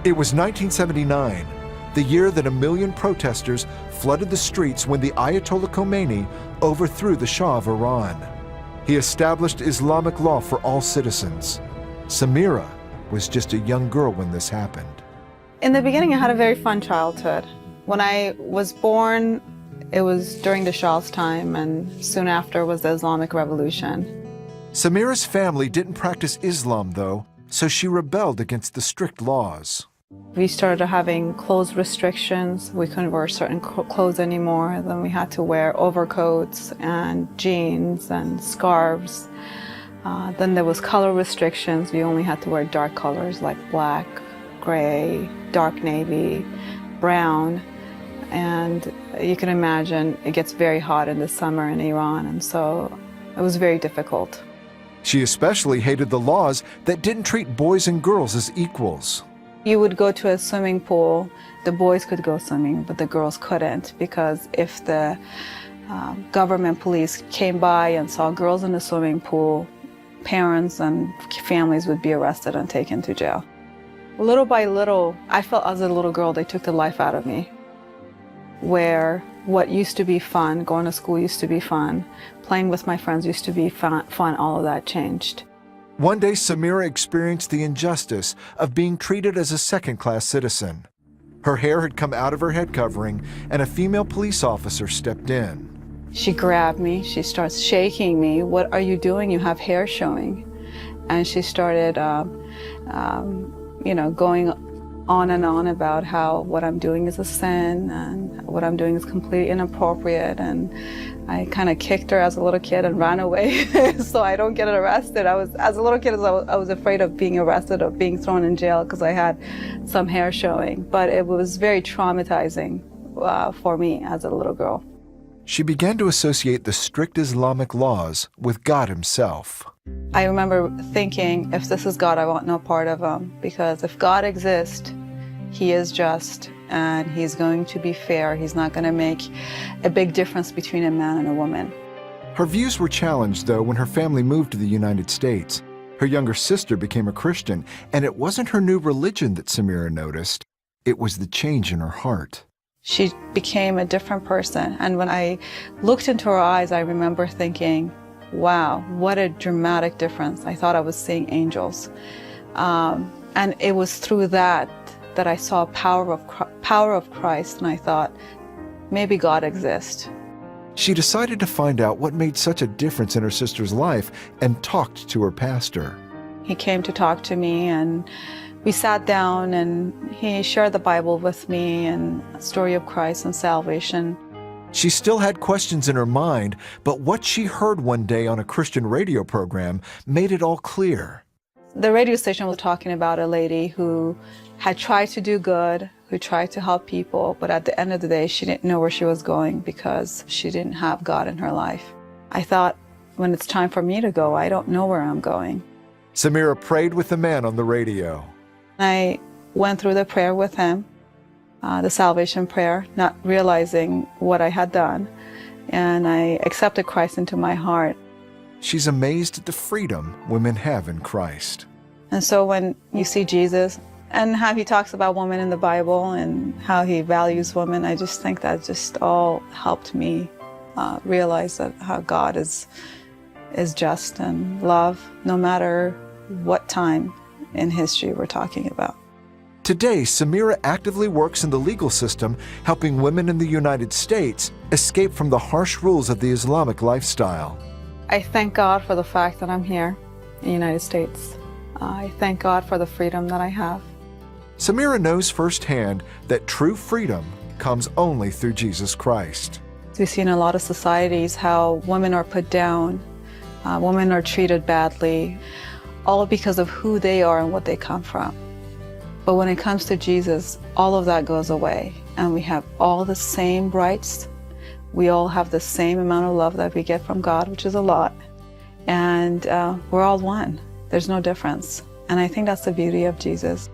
It was 1979, the year that 1 million protesters flooded the streets when the Ayatollah Khomeini overthrew the Shah of Iran. He established Islamic law for all citizens. Samira was just a young girl when this happened. In the beginning, I had a very fun childhood. When I was born, it was during the Shah's time, and soon after was the Islamic Revolution. Samira's family didn't practice Islam, though, so she rebelled against the strict laws. We started having clothes restrictions. We couldn't wear certain clothes anymore. Then we had to wear overcoats and jeans and scarves. Then there was color restrictions. We only had to wear dark colors like black, gray, dark navy, brown. And you can imagine it gets very hot in the summer in Iran, and so it was very difficult. She especially hated the laws that didn't treat boys and girls as equals. You would go to a swimming pool, the boys could go swimming, but the girls couldn't, because if the government police came by and saw girls in the swimming pool, parents and families would be arrested and taken to jail. Little by little, I felt as a little girl they took the life out of me, where what used to be fun, going to school used to be fun, playing with my friends used to be fun, all of that changed. One day, Samira experienced the injustice of being treated as a second-class citizen. Her hair had come out of her head covering, and a female police officer stepped in. She grabbed me, she starts shaking me. "What are you doing? You have hair showing." And she started, going on and on about how what I'm doing is a sin and what I'm doing is completely inappropriate. And I kind of kicked her as a little kid and ran away so I don't get arrested. As a little kid, I was afraid of being arrested or being thrown in jail because I had some hair showing. But it was very traumatizing for me as a little girl. She began to associate the strict Islamic laws with God himself. I remember thinking, if this is God, I want no part of him, because if God exists, he is just and he's going to be fair. He's not going to make a big difference between a man and a woman. Her views were challenged, though, when her family moved to the United States. Her younger sister became a Christian, and it wasn't her new religion that Samira noticed. It was the change in her heart. She became a different person, and when I looked into her eyes, I remember thinking, wow, what a dramatic difference. I thought I was seeing angels. And it was through that I saw power of Christ, and I thought, maybe God exists. She decided to find out what made such a difference in her sister's life and talked to her pastor. He came to talk to me, and we sat down, and he shared the Bible with me and the story of Christ and salvation. She still had questions in her mind, but what she heard one day on a Christian radio program made it all clear. The radio station was talking about a lady who had tried to do good, who tried to help people, but at the end of the day, she didn't know where she was going because she didn't have God in her life. I thought, when it's time for me to go, I don't know where I'm going. Samira prayed with the man on the radio. I went through the prayer with him, the salvation prayer, not realizing what I had done, and I accepted Christ into my heart. She's amazed at the freedom women have in Christ. And so when you see Jesus and how he talks about women in the Bible and how he values women, I just think that just all helped me realize that how God is just and love, no matter what time in history we're talking about. Today, Samira actively works in the legal system, helping women in the United States escape from the harsh rules of the Islamic lifestyle. I thank God for the fact that I'm here in the United States. I thank God for the freedom that I have. Samira knows firsthand that true freedom comes only through Jesus Christ. We see in a lot of societies how women are put down, women are treated badly, all because of who they are and what they come from. But when it comes to Jesus, all of that goes away, and we have all the same rights. We all have the same amount of love that we get from God, which is a lot, and we're all one. There's no difference, and I think that's the beauty of Jesus.